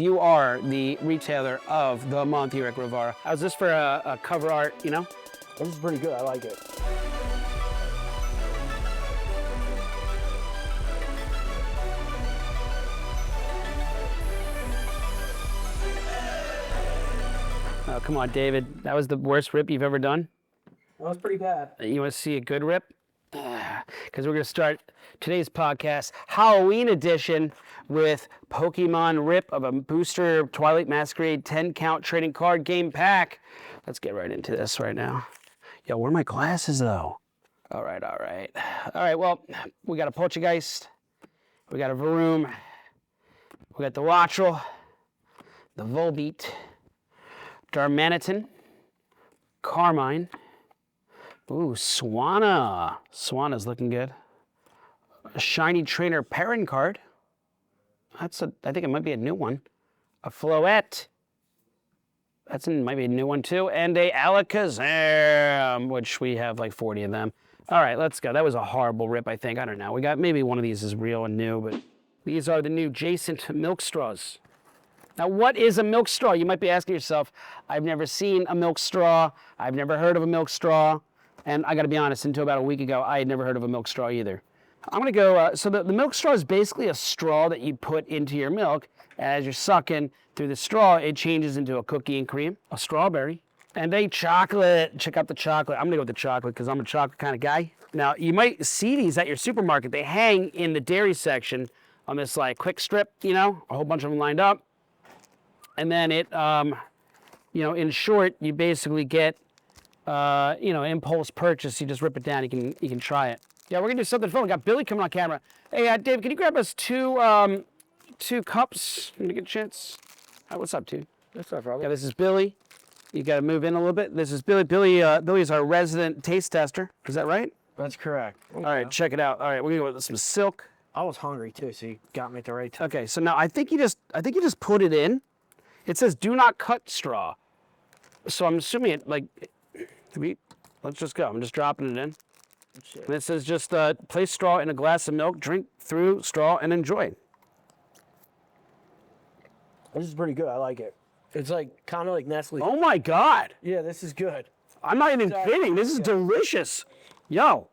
You are the retailer of the month here at Grovara. How's this for a cover art, you know? This is pretty good, I like it. Oh, come on, David. That was the worst rip you've ever done? That was pretty bad. You want to see a good rip? Because we're going to start today's podcast, Halloween edition, with Pokemon Rip of a Booster Twilight Masquerade 10-count trading card game pack. Let's get right into this right now. Yo, where are my glasses, though? All right. All right, well, we got a Poltergeist. We got a Varoom. We got the Wattrel, the Volbeat, Darmanitan, Carmine. Ooh, Swanna. Swanna's looking good. A shiny trainer Perrin card. I think it might be a new one. A Floette. Might be a new one too. And a Alakazam, which we have like 40 of them. All right, let's go. That was a horrible rip, I think. I don't know. We got maybe one of these is real and new, but these are the new Jacent milk straws. Now, what is a milk straw? You might be asking yourself, I've never seen a milk straw. I've never heard of a milk straw. And I got to be honest, until about a week ago, I had never heard of a milk straw either. I'm going to go, so the milk straw is basically a straw that you put into your milk. As you're sucking through the straw, it changes into a cookie and cream, a strawberry, and a chocolate. Check out the chocolate. I'm going to go with the chocolate because I'm a chocolate kind of guy. Now, you might see these at your supermarket. They hang in the dairy section on this like quick strip, you know, a whole bunch of them lined up. And then it, in short, you basically get impulse purchase. You just rip it down. You can try it. Yeah, we're gonna do something fun. We got Billy coming on camera. Hey, Dave, can you grab us two cups? Can you get a chance? What's up, dude? That's not problem. Yeah, this is Billy. You got to move in a little bit. This is Billy. Billy is our resident taste tester. Is that right? That's correct. All right, check it out. All right, we're gonna go with some silk. I was hungry too, so you got me at the right time. Okay, so now I think you just put it in. It says do not cut straw. So I'm assuming it let's just go. I'm just dropping it in. And it says just place straw in a glass of milk, drink through straw, and enjoy. This is pretty good. I like it. It's like kind of like Nestle. Oh my God! Yeah, this is good. I'm not even kidding. This is delicious. Yo,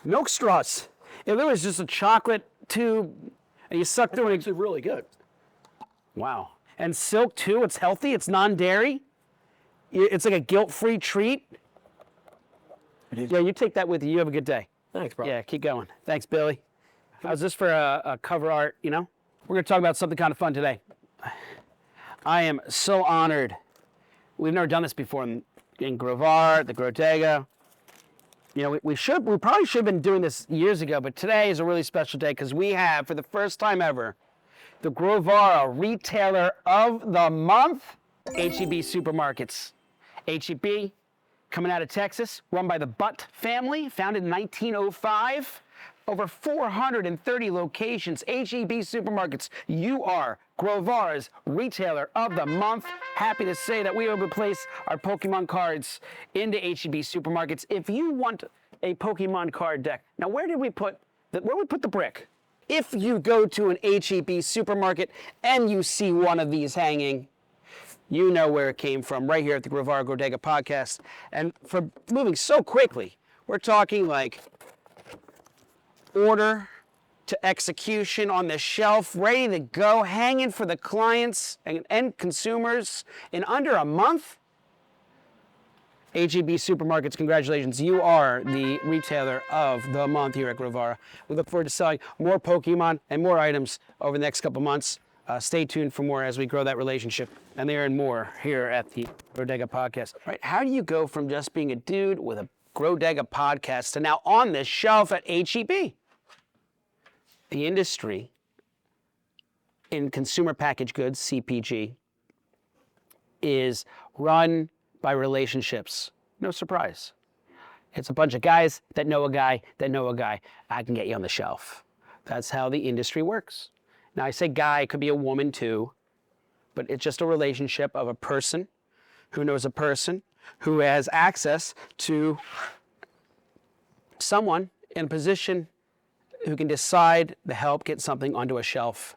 milk straws. If it was just a chocolate tube, and you suck through it, It's really good. wow. And silk too. It's healthy. It's non-dairy. It's like a guilt-free treat. It is. Yeah, you take that with you. You have a good day. Thanks, bro. Yeah, keep going. Thanks, Billy. How's this for a cover art, you know? We're going to talk about something kind of fun today. I am so honored. We've never done this before in Grovara, the Grodega. You know, we probably should have been doing this years ago, but today is a really special day because we have, for the first time ever, the Grovara Retailer of the Month, H-E-B Supermarkets. H-E-B, coming out of Texas, run by the Butt family, founded in 1905. Over 430 locations. H-E-B Supermarkets, you are Grovara's Retailer of the Month. Happy to say that we will place our Pokemon cards into H-E-B Supermarkets. If you want a Pokemon card deck, now where we put the brick? If you go to an H-E-B Supermarket and you see one of these hanging, you know where it came from, right here at the Grovara Got podcast. And for moving so quickly, we're talking like order to execution on the shelf, ready to go, hanging for the clients and end consumers in under a month. H-E-B Supermarkets, congratulations. You are the retailer of the month here at Grovara. We look forward to selling more Pokemon and more items over the next couple months. Stay tuned for more as we grow that relationship. And there and more here at the Grodega podcast. Right? How do you go from just being a dude with a Grodega podcast to now on the shelf at H-E-B? The industry in consumer packaged goods, CPG, is run by relationships. No surprise. It's a bunch of guys that know a guy that know a guy. I can get you on the shelf. That's how the industry works. Now, I say guy, it could be a woman too, but it's just a relationship of a person who knows a person who has access to someone in a position who can decide to help get something onto a shelf.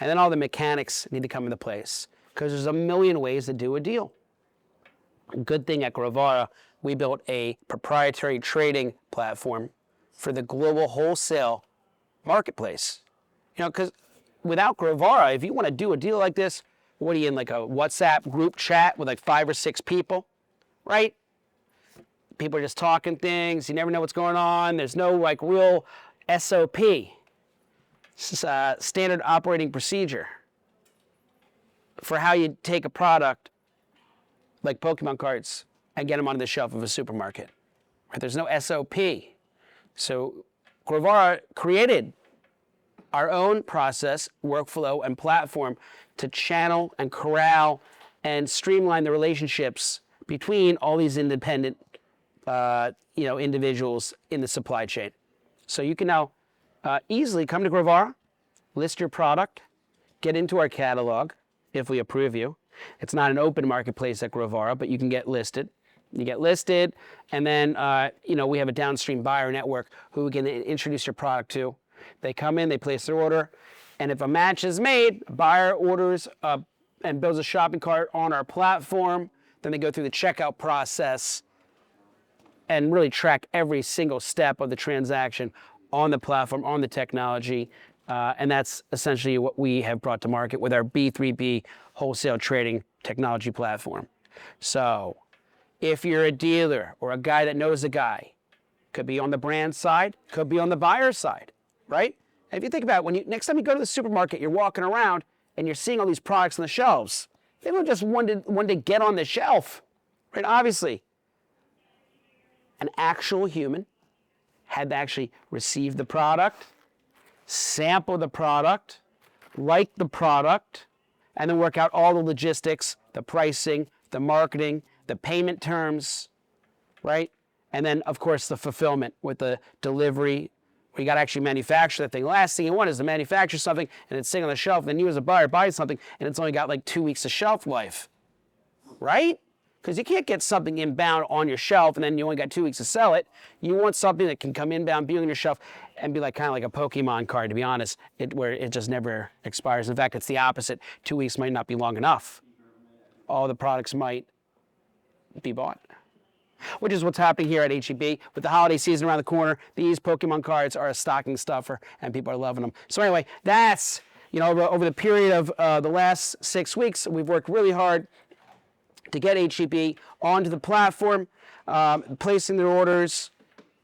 And then all the mechanics need to come into place because there's a million ways to do a deal. Good thing at Grovara, we built a proprietary trading platform for the global wholesale marketplace. You know, because without Grovara, if you want to do a deal like this, what are you in, like a WhatsApp group chat with like 5 or 6 people, right? People are just talking things. You never know what's going on. There's no like real SOP, standard operating procedure for how you take a product like Pokemon cards and get them onto the shelf of a supermarket. Right? There's no SOP. So Grovara created our own process, workflow, and platform to channel and corral and streamline the relationships between all these independent individuals in the supply chain. So you can now easily come to Grovara, list your product, get into our catalog if we approve you. It's not an open marketplace at Grovara, but you can get listed. You get listed, and then we have a downstream buyer network who we can introduce your product to. They come in, they place their order, and if a match is made, buyer orders and builds a shopping cart on our platform. Then they go through the checkout process and really track every single step of the transaction on the platform, on the technology. And that's essentially what we have brought to market with our B3B wholesale trading technology platform. So if you're a dealer or a guy that knows a guy, could be on the brand side, could be on the buyer side, right? And if you think about it, next time you go to the supermarket, you're walking around and you're seeing all these products on the shelves. They don't just want to get on the shelf, right? Obviously, an actual human had to actually receive the product, sample the product, like the product, and then work out all the logistics, the pricing, the marketing, the payment terms, right? And then, of course, the fulfillment with the delivery. You got to actually manufacture that thing. The last thing you want is to manufacture something and it's sitting on the shelf, and then you as a buyer buy something and it's only got like 2 weeks of shelf life, right? Because you can't get something inbound on your shelf and then you only got 2 weeks to sell it. You want something that can come inbound, be on your shelf, and be like kind of like a Pokemon card, to be honest, where it just never expires. In fact, it's the opposite. 2 weeks might not be long enough. All the products might be bought. Which is what's happening here at HEB. With the holiday season around the corner, these Pokemon cards are a stocking stuffer, and people are loving them. So anyway, that's, over the period of the last 6 weeks, we've worked really hard to get HEB onto the platform, placing their orders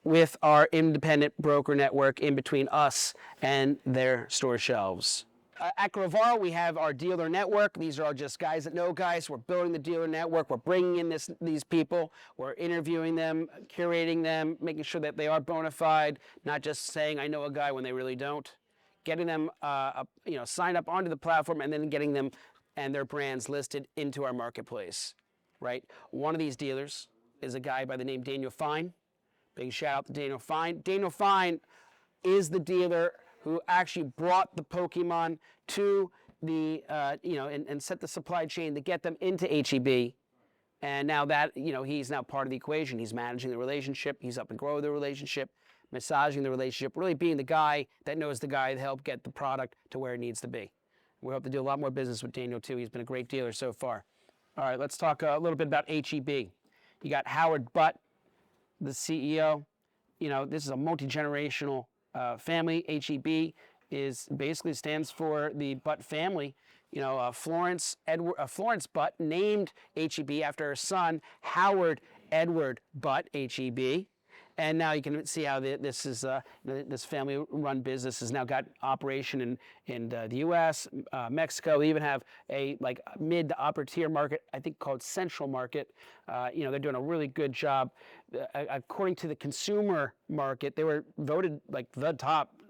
with our independent broker network in between us and their store shelves. At Grovara, we have our dealer network. These are all just guys that know guys. We're building the dealer network. We're bringing in these people. We're interviewing them, curating them, making sure that they are bona fide, not just saying I know a guy when they really don't. Getting them signed up onto the platform and then getting them and their brands listed into our marketplace, right? One of these dealers is a guy by the name Daniel Fine. Big shout out to Daniel Fine. Daniel Fine is the dealer who actually brought the Pokemon to the, and set the supply chain to get them into HEB. And now that, he's now part of the equation. He's managing the relationship. He's up and growing the relationship, massaging the relationship, really being the guy that knows the guy to help get the product to where it needs to be. We hope to do a lot more business with Daniel, too. He's been a great dealer so far. All right, let's talk a little bit about HEB. You got Howard Butt, the CEO. This is a multi-generational family. HEB basically stands for the Butt family. Florence Butt named HEB after her son Howard Edward Butt, HEB. And now you can see how this family-run business has now got operation in the U.S., Mexico. They even have a mid to upper tier market, I think called Central Market. They're doing a really good job. According to the consumer market, they were voted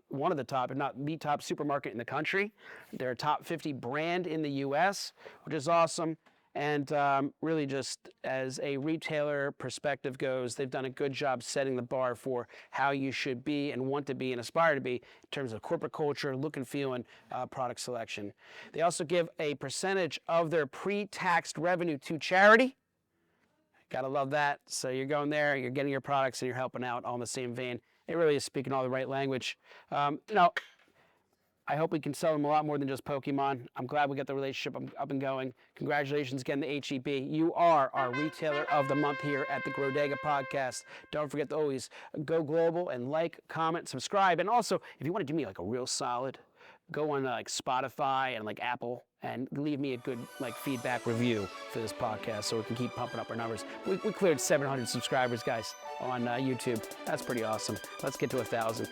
one of the top, if not the top supermarket in the country. They're a top 50 brand in the U.S., which is awesome. And really just as a retailer perspective goes, they've done a good job setting the bar for how you should be and want to be and aspire to be in terms of corporate culture, look and feel, and product selection. They also give a percentage of their pre-taxed revenue to charity. Gotta love that. So you're going there, you're getting your products, and you're helping out all in the same vein. It really is speaking all the right language. I hope we can sell them a lot more than just Pokemon. I'm glad we got the relationship up and going. Congratulations again to HEB. You are our retailer of the month here at the Grovara Podcast. Don't forget to always go global and like, comment, subscribe. And also, if you want to do me like a real solid, go on like Spotify and like Apple and leave me a good like feedback review for this podcast so we can keep pumping up our numbers. We cleared 700 subscribers, guys, on YouTube. That's pretty awesome. Let's get to 1,000.